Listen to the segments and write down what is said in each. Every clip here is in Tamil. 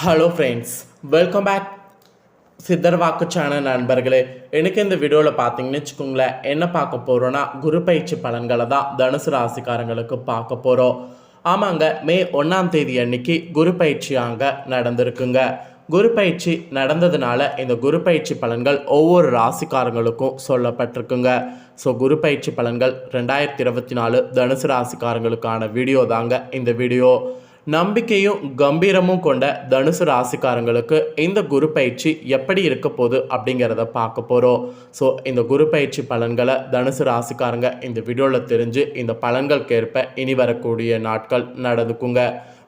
ஹலோ ஃப்ரெண்ட்ஸ், வெல்கம் பேக் சித்தர் வாக்கு சேனல் நண்பர்களே. எனக்கு இந்த வீடியோவில் பார்த்தீங்கன்னு வச்சுக்கோங்களேன், என்ன பார்க்க போகிறோன்னா குரு பயிற்சி பலன்களை தான் தனுசு ராசிக்காரங்களுக்கு பார்க்க போகிறோம். ஆமாங்க, மே 1ஆம் தேதி அன்னைக்கு குரு பயிற்சி அங்கே நடந்திருக்குங்க. குரு பயிற்சி நடந்ததுனால இந்த குரு பயிற்சி பலன்கள் ஒவ்வொரு ராசிக்காரங்களுக்கும் சொல்லப்பட்டிருக்குங்க. ஸோ குரு பயிற்சி பலன்கள் 2024 தனுசு ராசிக்காரங்களுக்கான வீடியோ தாங்க இந்த வீடியோ. நம்பிக்கையும் கம்பீரமும் கொண்ட தனுசு ராசிக்காரங்களுக்கு இந்த குரு பயிற்சி எப்படி இருக்க போகுது அப்படிங்கிறத பார்க்க போகிறோம். ஸோ இந்த குரு பயிற்சி பலன்களை தனுசு ராசிக்காரங்க இந்த வீடியோவில் தெரிஞ்சு இந்த பலன்களுக்கேற்ப இனி வரக்கூடிய நாட்கள் நடந்துக்குங்க.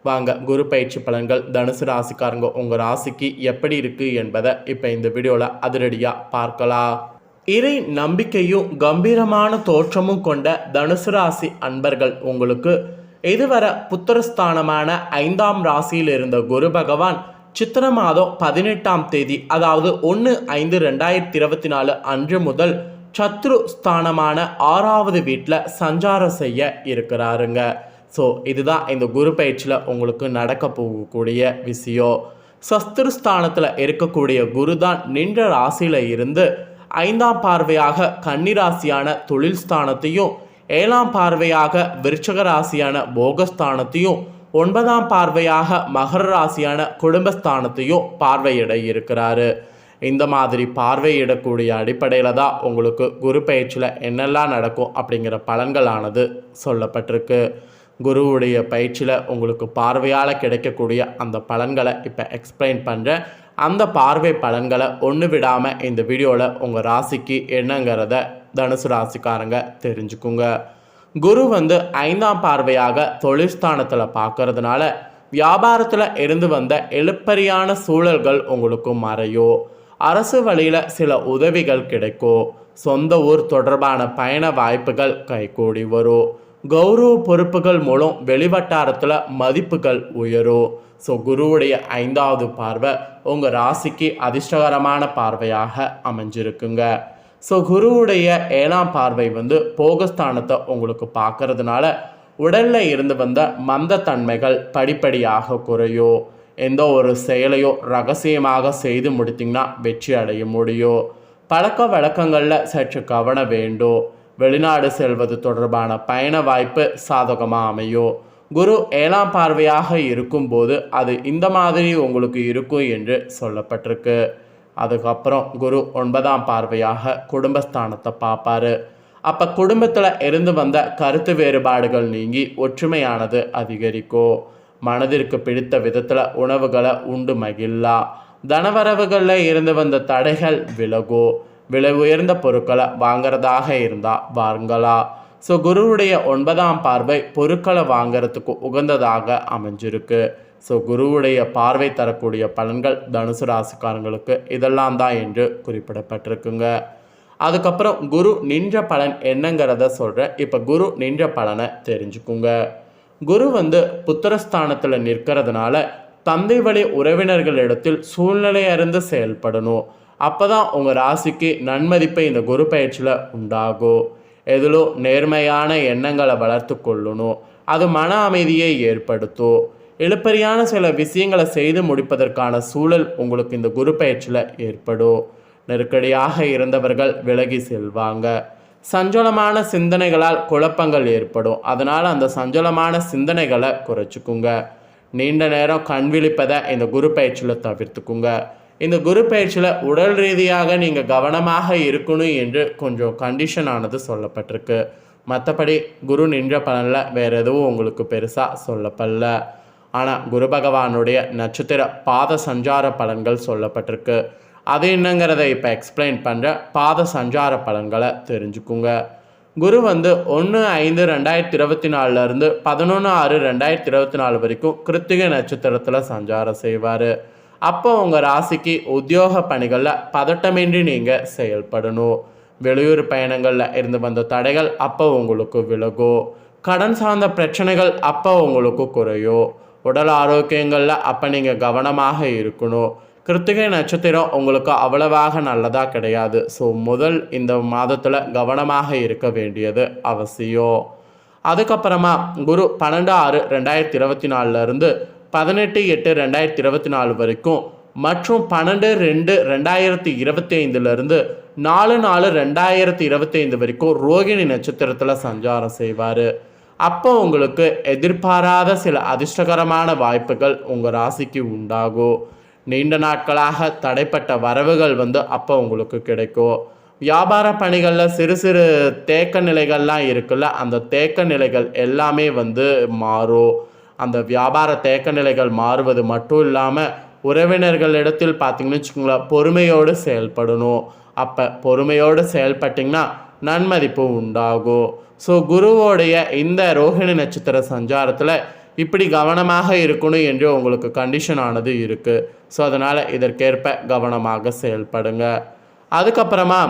வாங்க, குரு பயிற்சி பலன்கள் தனுசு ராசிக்காரங்க உங்கள் ராசிக்கு எப்படி இருக்குது என்பதை இப்போ இந்த வீடியோவில் அதிரடியாக பார்க்கலாம். இறை நம்பிக்கையும் கம்பீரமான தோற்றமும் கொண்ட தனுசு ராசி அன்பர்கள் உங்களுக்கு இதுவரை புத்திரஸ்தானமான 5ஆம் ராசியில் இருந்த குரு பகவான் சித்திரை மாதம் 18ஆம் தேதி, அதாவது 1/5/2024 அன்று முதல் சத்ரு ஸ்தானமான 6வது வீட்டில் சஞ்சாரம் செய்ய இருக்கிறாருங்க. ஸோ இதுதான் இந்த குரு பயிற்சியில் உங்களுக்கு நடக்க போகக்கூடிய விஷயம். சத்ரு ஸ்தானத்தில் இருக்கக்கூடிய குரு தான் நின்ற ராசியில் இருந்து 5ஆம் பார்வையாக கன்னிராசியான தொழில் ஸ்தானத்தையும், 7ஆம் பார்வையாக விருச்சக ராசியான போகஸ்தானத்தையும், 9ஆம் பார்வையாக மகர ராசியான குடும்பஸ்தானத்தையும் பார்வையிட இருக்கிறாரு. இந்த மாதிரி பார்வையிடக்கூடிய அடிப்படையில் தான் உங்களுக்கு குரு பயிற்சியில் என்னெல்லாம் நடக்கும் அப்படிங்கிற பலன்களானது சொல்லப்பட்டிருக்கு. குருவுடைய பயிற்சியில் உங்களுக்கு பார்வையால் கிடைக்கக்கூடிய அந்த பலன்களை இப்போ எக்ஸ்பிளைன் பண்ணுறேன். அந்த பார்வை பலன்களை ஒன்று விடாமல் இந்த வீடியோவில் உங்கள் ராசிக்கு என்னங்கிறத தனுசு ராசிக்காரங்க தெரிஞ்சுக்குங்க. குரு 5ஆம் பார்வையாக தொழில்ஸ்தானத்தில் பார்க்கறதுனால வியாபாரத்தில் இருந்து வந்த எழுப்பறியான சூழல்கள் உங்களுக்கு மறையும். அரசு வழியில் சில உதவிகள் கிடைக்கும். சொந்த ஊர் தொடர்பான பயண வாய்ப்புகள் கைகூடி வரும். கௌரவ பொறுப்புகள் மூலம் வெளிவட்டாரத்தில் மதிப்புகள் உயரும். ஸோ குருவுடைய 5வது பார்வை உங்கள் ராசிக்கு அதிர்ஷ்டகரமான பார்வையாக அமைஞ்சிருக்குங்க. ஸோ குருவுடைய 7ஆம் பார்வை போகஸ்தானத்தை உங்களுக்கு பார்க்கறதுனால உடலில் இருந்து வந்த மந்தத்தன்மைகள் படிப்படியாக குறையும். எந்த ஒரு செயலையோ ரகசியமாக செய்து முடித்திங்கன்னா வெற்றி அடைய முடியும். பழக்க வழக்கங்களில் சற்று கவனம் வேண்டும். வெளிநாடு செல்வது தொடர்பான பயண வாய்ப்பு சாதகமாக அமையும். குரு 7ஆம் பார்வையாக இருக்கும்போது அது இந்த மாதிரி உங்களுக்கு இருக்கும் என்று சொல்லப்பட்டிருக்கு. அதுக்கப்புறம் குரு 9ஆம் பார்வையாக குடும்பஸ்தானத்தை பார்ப்பாரு. அப்போ குடும்பத்தில் இருந்து வந்த கருத்து வேறுபாடுகள் நீங்கி ஒற்றுமையானது அதிகரிக்கும். மனதிற்கு பிடித்த விதத்தில் உணவுகளை உண்டு மகிழலாம். தனவரவுகளில் இருந்து வந்த தடைகள் விலகும். விலை உயர்ந்த பொருட்களை வாங்கிறதாக இருந்தால் வாங்கலாம். ஸோ குருவுடைய 9ஆம் பார்வை பொருட்களை வாங்கிறதுக்கு உகந்ததாக அமைஞ்சிருக்கு. ஸோ குருவுடைய பார்வை தரக்கூடிய பலன்கள் தனுசு ராசிக்காரங்களுக்கு இதெல்லாம் தான் என்று குறிப்பிடப்பட்டிருக்குங்க. அதுக்கப்புறம் குரு நின்ற பலன் என்னங்கிறத சொல்கிறேன். இப்போ குரு நின்ற பலனை தெரிஞ்சுக்குங்க. குரு புத்திரஸ்தானத்தில் நிற்கிறதுனால தந்தை வழி உறவினர்களிடத்தில் சூழ்நிலை அறிந்து செயல்படணும். அப்போ தான் உங்கள் ராசிக்கு நன்மதிப்பை இந்த குரு பயிற்சியில் உண்டாகும். எதிலோ நேர்மையான எண்ணங்களை வளர்த்து கொள்ளணும். அது மன அமைதியை ஏற்படுத்தும். எழுப்பறியான சில விஷயங்களை செய்து முடிப்பதற்கான சூழல் உங்களுக்கு இந்த குரு பயிற்சியில் ஏற்படும். நெருக்கடியாக இருந்தவர்கள் விலகி செல்வாங்க. சஞ்சலமான சிந்தனைகளால் குழப்பங்கள் ஏற்படும். அதனால் அந்த சஞ்சலமான சிந்தனைகளை குறைச்சிக்குங்க. நீண்ட நேரம் கண் விழிப்பதை இந்த குரு பயிற்சியில் தவிர்த்துக்குங்க. இந்த குரு பயிற்சியில் உடல் ரீதியாக நீங்கள் கவனமாக இருக்கணும் என்று கொஞ்சம் கண்டிஷனானது சொல்லப்பட்டிருக்கு. மற்றபடி குரு நின்ற பலனில் வேறு எதுவும் உங்களுக்கு பெருசாக சொல்லப்படல. ஆனால் குரு பகவானுடைய நட்சத்திர பாத சஞ்சார பலன்கள் சொல்லப்பட்டிருக்கு. அது என்னங்கிறத இப்போ எக்ஸ்பிளைன் பண்ணுற பாத சஞ்சார பலன்களை தெரிஞ்சுக்குங்க. குரு 1/5/2024 11/6/2024 வரைக்கும் கிருத்திகை நட்சத்திரத்தில் சஞ்சாரம் செய்வார். அப்போ உங்கள் ராசிக்கு உத்தியோக பணிகளில் பதட்டமின்றி நீங்கள் செயல்படணும். வெளியூர் பயணங்களில் இருந்து வந்த தடைகள் அப்போ உங்களுக்கு விலகும். கடன் சார்ந்த பிரச்சனைகள் அப்போ உங்களுக்கு குறையும். உடல் ஆரோக்கியங்களில் அப்போ நீங்கள் கவனமாக இருக்கணும். கிருத்திகை நட்சத்திரம் உங்களுக்கு அவ்வளவாக நல்லதாக கிடையாது. ஸோ முதல் இந்த மாதத்தில் கவனமாக இருக்க வேண்டியது அவசியம். அதுக்கப்புறமா குரு 12/6/2024 18/8/2024 வரைக்கும் மற்றும் 12/2/2025 4/4/2025 வரைக்கும் ரோகிணி நட்சத்திரத்தில் சஞ்சாரம் செய்வார். அப்போ உங்களுக்கு எதிர்பாராத சில அதிர்ஷ்டகரமான வாய்ப்புகள் உங்கள் ராசிக்கு உண்டாகும். நீண்ட நாட்களாக தடைப்பட்ட வரவுகள் அப்போ உங்களுக்கு கிடைக்கும். வியாபார பணிகளில் சிறு சிறு தேக்க நிலைகள்லாம் இருக்குல்ல, அந்த தேக்க நிலைகள் எல்லாமே மாறும். அந்த வியாபார தேக்க நிலைகள் மாறுவது மட்டும் இல்லாமல் உறவினர்களிடத்தில் பார்த்தீங்கன்னு வச்சுக்கோங்களேன், பொறுமையோடு செயல்படணும். அப்போ பொறுமையோடு செயல்பட்டிங்கன்னா நன்மதிப்பு உண்டாகும். ஸோ குருவோடைய இந்த ரோகிணி நட்சத்திர சஞ்சாரத்தில் இப்படி கவனமாக இருக்கணும் என்று உங்களுக்கு கண்டிஷன் ஆனது இருக்குது. ஸோ அதனால் இதற்கேற்ப கவனமாக செயல்படுங்க. அதுக்கப்புறமா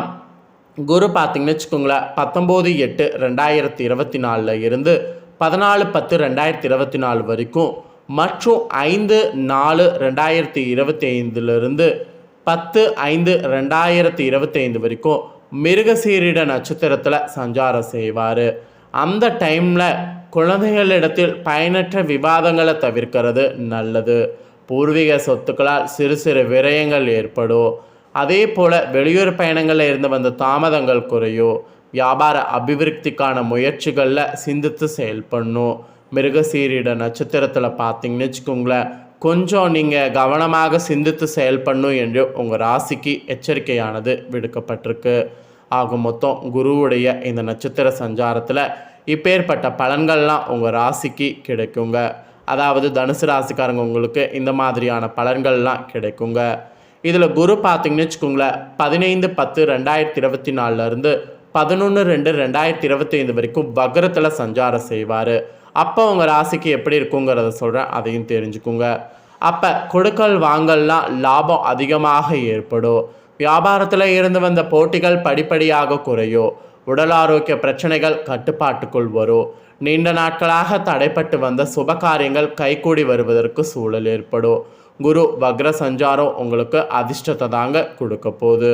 குரு பார்த்திங்கன்னு வச்சுக்கோங்களேன், 19/8/2024 இருந்து 14/10/2024 வரைக்கும் மற்றும் 5/4/2025 10/5/2025 வரைக்கும் மிருகசீரிட நட்சத்திரத்தில் சஞ்சாரம் செய்வார். அந்த டைமில் குழந்தைகளிடத்தில் பயனற்ற விவாதங்களை தவிர்க்கிறது நல்லது. பூர்வீக சொத்துக்களால் சிறு சிறு விரயங்கள் ஏற்படும். அதே போல் வெளியூர் பயணங்களில் இருந்து தாமதங்கள் குறையும். வியாபார அபிவிருத்திக்கான முயற்சிகளில் சிந்தித்து செயல்படணும். மிருகசீரிட நட்சத்திரத்தில் பார்த்தீங்கன்னு வச்சுக்கோங்களேன், கொஞ்சம் நீங்கள் கவனமாக சிந்தித்து செயல்படணும் என்று உங்கள் ராசிக்கு எச்சரிக்கையானது விடுக்கப்பட்டிருக்கு. ஆக மொத்தம் குருவுடைய இந்த நட்சத்திர சஞ்சாரத்தில் இப்பேற்பட்ட பலன்கள்லாம் உங்கள் ராசிக்கு கிடைக்குங்க. அதாவது தனுசு ராசிக்காரங்க உங்களுக்கு இந்த மாதிரியான பலன்கள்லாம் கிடைக்குங்க. இதில் குரு பார்த்திங்கன்னு வச்சுக்கோங்களேன், 15/10/2024 11/2/2025 வரைக்கும் வக்ரத்தில் சஞ்சாரம் செய்வார். அப்போ உங்கள் ராசிக்கு எப்படி இருக்குங்கிறத சொல்கிறேன், அதையும் தெரிஞ்சுக்குங்க. அப்போ கொடுக்கல் வாங்கல்லாம் லாபம் அதிகமாக ஏற்படும். வியாபாரத்தில் இருந்து வந்த போட்டிகள் படிப்படியாக குறையும். உடல் ஆரோக்கிய பிரச்சனைகள் கட்டுப்பாட்டுக்குள் வரும். நீண்ட நாட்களாக தடைப்பட்டு வந்த சுப காரியங்கள் கைகூடி வருவதற்கு சூழல் ஏற்படும். குரு வக்ர சஞ்சாரம் உங்களுக்கு அதிர்ஷ்டத்தை தாங்க கொடுக்க போகுது.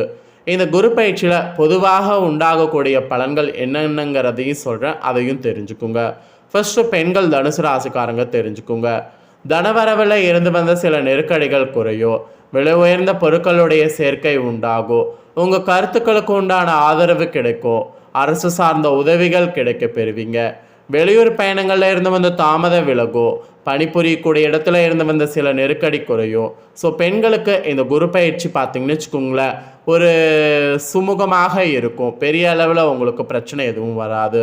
இந்த குரு பயிற்சியில் பொதுவாக உண்டாகக்கூடிய பலன்கள் என்னென்னங்கிறதையும் சொல்கிறேன், அதையும் தெரிஞ்சுக்குங்க. ஃபர்ஸ்ட்டு பெண்கள் தனுசு ராசிக்காரங்க தெரிஞ்சுக்குங்க. தனவரவில் இருந்து வந்த சில நெருக்கடிகள் குறையும். விலை உயர்ந்த பொருட்களுடைய சேர்க்கை உண்டாகும். உங்கள் கருத்துக்களுக்கு உண்டான ஆதரவு கிடைக்கும். அரசு சார்ந்த உதவிகள் கிடைக்க பெறுவீங்க. வெளியூர் பயணங்களில் இருந்து தாமதம் விலகும். பணிபுரியக்கூடிய இடத்துல இருந்து சில நெருக்கடி குறையும். ஸோ பெண்களுக்கு இந்த குரு பயிற்சி பார்த்திங்கன்னு வச்சுக்கோங்களேன், ஒரு சுமூகமாக இருக்கும். பெரிய அளவில் உங்களுக்கு பிரச்சனை எதுவும் வராது.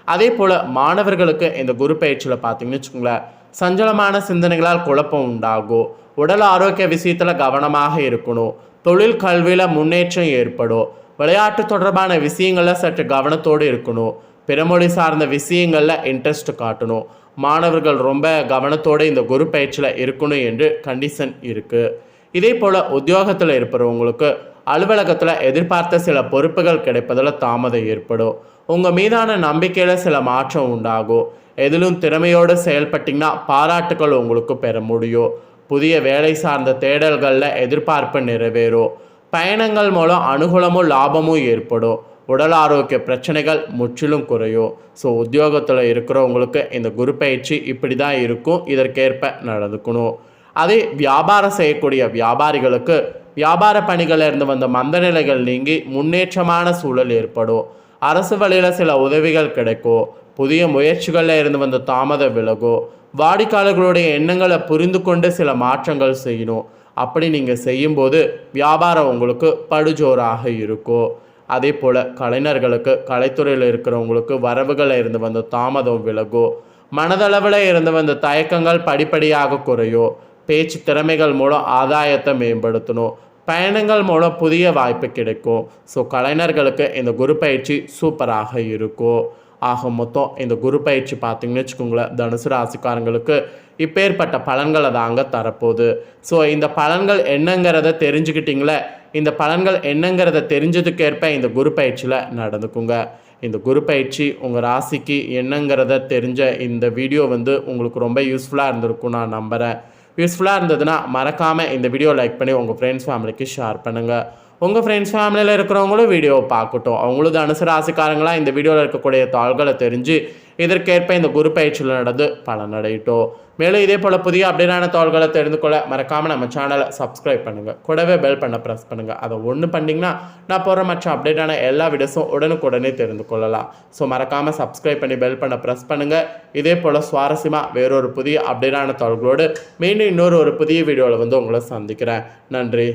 அதே போல் மாணவர்களுக்கு இந்த குரு பயிற்சியில் பார்த்திங்கன்னு வச்சுக்கோங்களேன், சஞ்சலமான சிந்தனைகளால் குழப்பம் உண்டாகும். உடல் ஆரோக்கிய விஷயத்தில் கவனமாக இருக்கணும். தொழில் கல்வியில் முன்னேற்றம் ஏற்படும். விளையாட்டு தொடர்பான விஷயங்களில் சற்று கவனத்தோடு இருக்கணும். பிறமொழி சார்ந்த விஷயங்களில் இன்ட்ரெஸ்ட் காட்டணும். மாணவர்கள் ரொம்ப கவனத்தோடு இந்த குரு பயிற்சியில் இருக்கணும் என்று கண்டிஷன் இருக்குது. இதே போல் உத்தியோகத்தில் இருப்பவங்களுக்கு அலுவலகத்தில் எதிர்பார்த்த சில பொறுப்புகள் கிடைப்பதில் தாமதம் ஏற்படும். உங்கள் மீதான நம்பிக்கையில் சில மாற்றம் உண்டாகும். எதிலும் திறமையோடு செயல்பட்டிங்கன்னா பாராட்டுகள் உங்களுக்கு பெற முடியும். புதிய வேலை சார்ந்த தேடல்களில் எதிர்பார்ப்பு நிறைவேறும். பயணங்கள் மூலம் அனுகூலமும் லாபமும் ஏற்படும். உடல் ஆரோக்கிய பிரச்சனைகள் முற்றிலும் குறையும். ஸோ உத்தியோகத்தில் இருக்கிறவங்களுக்கு இந்த குரு பயிற்சி இப்படி தான் இருக்கும். இதற்கேற்ப நடந்துக்கணும். அதே வியாபாரம் செய்யக்கூடிய வியாபாரிகளுக்கு வியாபார பணிகளில் இருந்து வந்த மந்த நிலைகள் நீங்கி முன்னேற்றமான சூழல் ஏற்படும். அரசு வழியில் சில உதவிகள் கிடைக்கும். புதிய முயற்சிகளில் இருந்து வந்த தாமதம் விலகும். வாடிக்கையாளர்களுடைய எண்ணங்களை புரிந்து கொண்டு சில மாற்றங்கள் செய்யணும். அப்படி நீங்கள் செய்யும்போது வியாபாரம் உங்களுக்கு படுஜோராக இருக்கும். அதே போல் கலைஞர்களுக்கு கலைத்துறையில் இருக்கிறவங்களுக்கு வரவுகளில் இருந்து வந்த தாமதம் விலகும். மனதளவில் இருந்து வந்த தயக்கங்கள் படிப்படியாக குறையும். பேச்சு திறமைகள் மூலம் ஆதாயத்தை மேம்படுத்தணும். பயணங்கள் மூலம் புதிய வாய்ப்பு கிடைக்கும். ஸோ கலைஞர்களுக்கு இந்த குரு பயிற்சி சூப்பராக இருக்கும். ஆக மொத்தம் இந்த குரு பயிற்சி பார்த்திங்கன்னு வச்சுக்கோங்களேன், தனுசு ராசிக்காரங்களுக்கு இப்பேற்பட்ட பலன்களை தாங்க தரப்போகுது. ஸோ இந்த பலன்கள் என்னங்கிறத தெரிஞ்சுக்கிட்டிங்களே, இந்த பலன்கள் என்னங்கிறத தெரிஞ்சதுக்கேற்ப இந்த குரு பயிற்சியில் நடந்துக்குங்க. இந்த குரு பயிற்சி உங்கள் ராசிக்கு என்னங்கிறத தெரிஞ்ச இந்த வீடியோ உங்களுக்கு ரொம்ப யூஸ்ஃபுல்லாக இருந்திருக்கும் நான் நம்புகிறேன். யூஸ்ஃபுல்லாக இருந்ததுன்னா மறக்காமல் இந்த வீடியோ லைக் பண்ணி உங்கள் ஃப்ரெண்ட்ஸ் ஃபேமிலிக்கு ஷேர் பண்ணுங்கள். உங்கள் ஃப்ரெண்ட்ஸ் ஃபேமிலியில் இருக்கிறவங்களும் வீடியோவை பார்க்கட்டும். அவங்களும் தனுசு ராசிக்காரங்களாம் இந்த வீடியோவில் இருக்கக்கூடிய தாள்களை தெரிஞ்சு இதற்கேற்ப இந்த குரு பயிற்சியில் நடந்து பலனடையட்டும். மேலும் இதே போல் புதிய அப்டேட்டான தகவல்களை தெரிந்து கொள்ள மறக்காமல் நம்ம சேனலை சப்ஸ்கிரைப் பண்ணுங்கள். கூடவே பெல் பண்ண ப்ரெஸ் பண்ணுங்கள். அதை ஒன்று பண்ணிங்கன்னா நான் போகிற மற்ற அப்டேட்டான எல்லா வீடியோஸும் உடனுக்குடனே தெரிந்து கொள்ளலாம். ஸோ மறக்காமல் சப்ஸ்கிரைப் பண்ணி பெல் பண்ண ப்ரெஸ் பண்ணுங்கள். இதே போல் சுவாரஸ்யமாக வேறொரு புதிய அப்டேட்டான தகவல்களோடு மீண்டும் இன்னொரு புதிய வீடியோவில் உங்களை சந்திக்கிறேன். நன்றி.